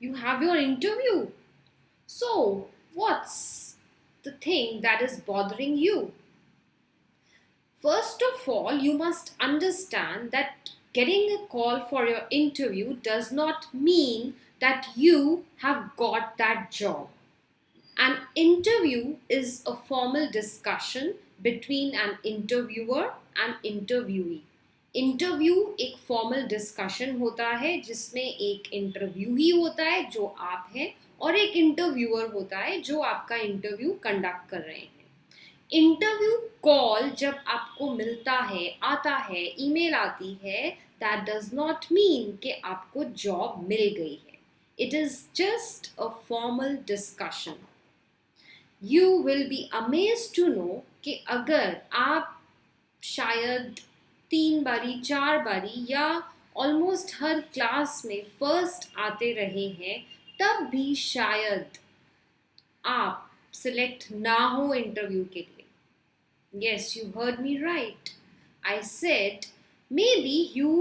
You have your interview. So, what's the thing that is bothering you? First of all, you must understand that getting a call for your interview does not mean that you have got that job. An interview is a formal discussion between an interviewer and interviewee. Interview एक formal discussion होता है जिसमें एक interview ही होता है जो आप हैं और एक इंटरव्यूअर होता है जो आपका इंटरव्यू कंडक्ट कर रहे हैं. इंटरव्यू कॉल जब आपको मिलता है, आता है, ईमेल आती है, दैट डज नॉट मीन कि आपको जॉब मिल गई है. It is just a formal discussion. You will be amazed to know कि अगर आप शायद 3 बारी 4 बारी या ऑलमोस्ट हर क्लास में फर्स्ट आते रहे हैं, तब भी शायद आप सिलेक्ट ना हो इंटरव्यू के लिए. Yes, you heard me right. I said maybe you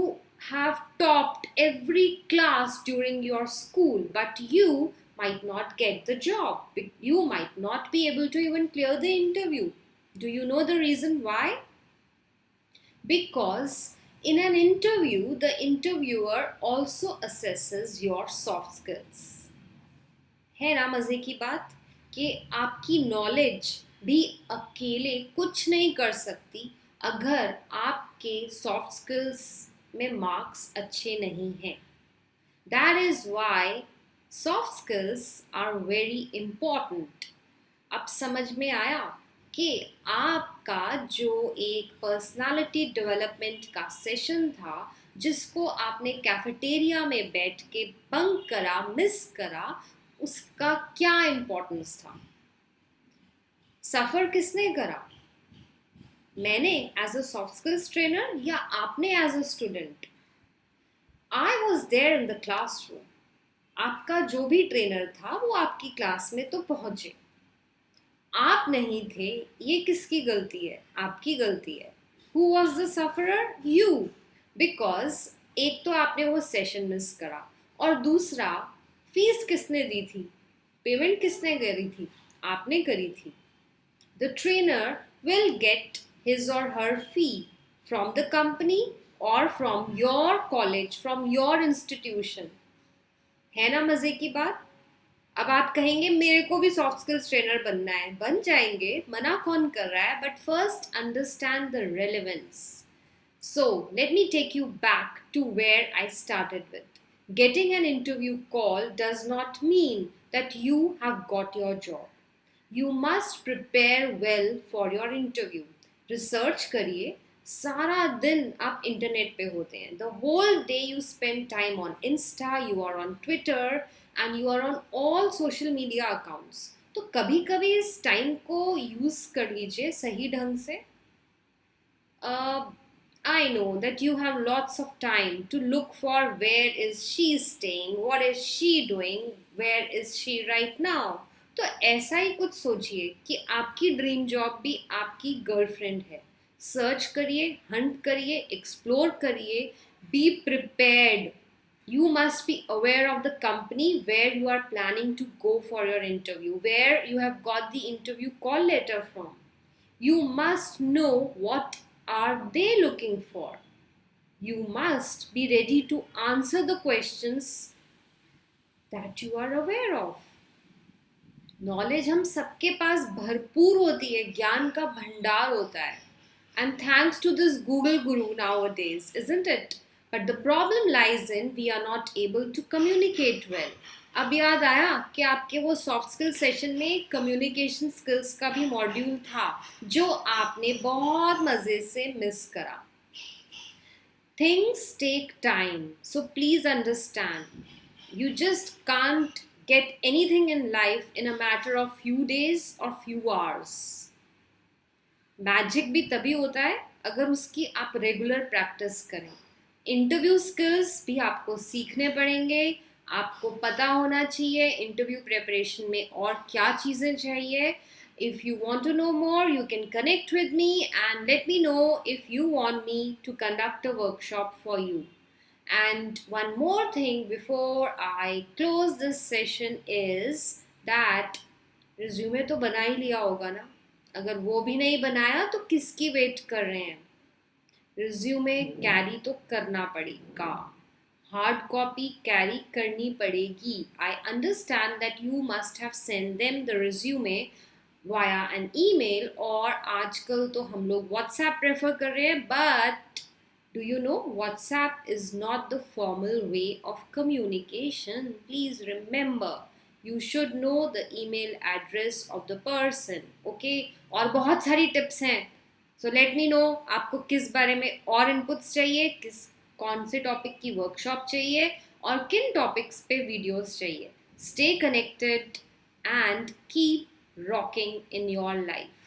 have topped every class during your school, but you might not get the job. You might not be able to even clear the interview. Do you know the reason why? Because in an interview, the interviewer also assesses your soft skills. है ना मजे की बात कि आपकी knowledge भी अकेले कुछ नहीं कर सकती अगर आपके सॉफ्ट स्किल्स में मार्क्स अच्छे नहीं हैं. That is why soft skills are very important. अब समझ में आया कि आपका जो एक पर्सनालिटी डेवलपमेंट का सेशन था जिसको आपने कैफेटेरिया में बैठ के बंक करा, मिस करा, उसका क्या इम्पोर्टेंस था. सफर किसने करा? मैंने as a soft skills trainer या आपने as a student? I was there in the classroom. आपका जो भी ट्रेनर था वो आपकी क्लास में तो पहुंचे. आप नहीं थे, ये किसकी गलती है? आपकी गलती है. Who was the sufferer? You. Because एक तो आपने वो सेशन मिस करा और दूसरा फीस किसने दी थी? पेमेंट किसने करी थी? आपने करी थी. The trainer will get his or her fee from the company or from your college, from your institution. है ना मजे की बात. अब आप कहेंगे मेरे को भी सॉफ्ट स्किल्स ट्रेनर बनना है. बन जाएंगे, मना कौन कर रहा है, but first understand the relevance. So let me take you back to where I started with. Getting an interview call does not mean that you have got your job. You must prepare well for your interview. Research करिए. सारा दिन आप internet पे होते हैं. The whole day you spend time on Insta, you are on Twitter and you are on all social media accounts. तो कभी कभी इस टाइम को यूज कर लीजिए सही ढंग से. I know that you have lots of time to look for where is she staying, what is she doing, where is she right now. तो ऐसा ही कुछ सोचिए कि आपकी ड्रीम जॉब भी आपकी गर्लफ्रेंड है. सर्च करिए, हंट करिए, एक्सप्लोर करिए. Be prepared. You must be aware of the company where you are planning to go for your interview, where you have got the interview call letter from. You must know what are they looking for. You must be ready to answer the questions that you are aware of. Knowledge हम सबके पास भरपूर होती है, ज्ञान का भंडार होता है. And thanks to this Google guru nowadays, isn't it? But the problem lies in we are not able to communicate well. अब याद आया कि आपके वो सॉफ्ट स्किल सेशन में कम्युनिकेशन स्किल्स का भी मॉड्यूल था जो आपने बहुत मजे से मिस करा. Things take time, so please understand. You just can't get anything in life in a matter of few days or few hours. Magic भी तभी होता है अगर उसकी आप रेगुलर प्रैक्टिस करें. इंटरव्यू स्किल्स भी आपको सीखने पड़ेंगे. आपको पता होना चाहिए इंटरव्यू प्रिपरेशन में और क्या चीज़ें चाहिए. If you want to know more, you can connect with me and let me know if you want me to conduct a workshop for you. And one more thing before I close this session is that resume तो बना ही लिया होगा ना. अगर वो भी नहीं बनाया तो किसकी वेट कर रहे हैं. रिज्यूमे कैरी तो करना पड़ेगा. हार्ड कॉपी कैरी करनी पड़ेगी. I understand that you must have send them the resume via an email, और आजकल तो हम लोग व्हाट्सएप प्रेफर कर रहे हैं. But do you know WhatsApp is not the formal way of communication? Please remember, you should know the email address of the person. Okay? और बहुत सारी टिप्स हैं. So let me know आपको किस बारे में और इनपुट्स चाहिए, कौन से टॉपिक की वर्कशॉप चाहिए, और किन टॉपिक्स पे वीडियोस चाहिए. Stay connected and keep rocking in your life.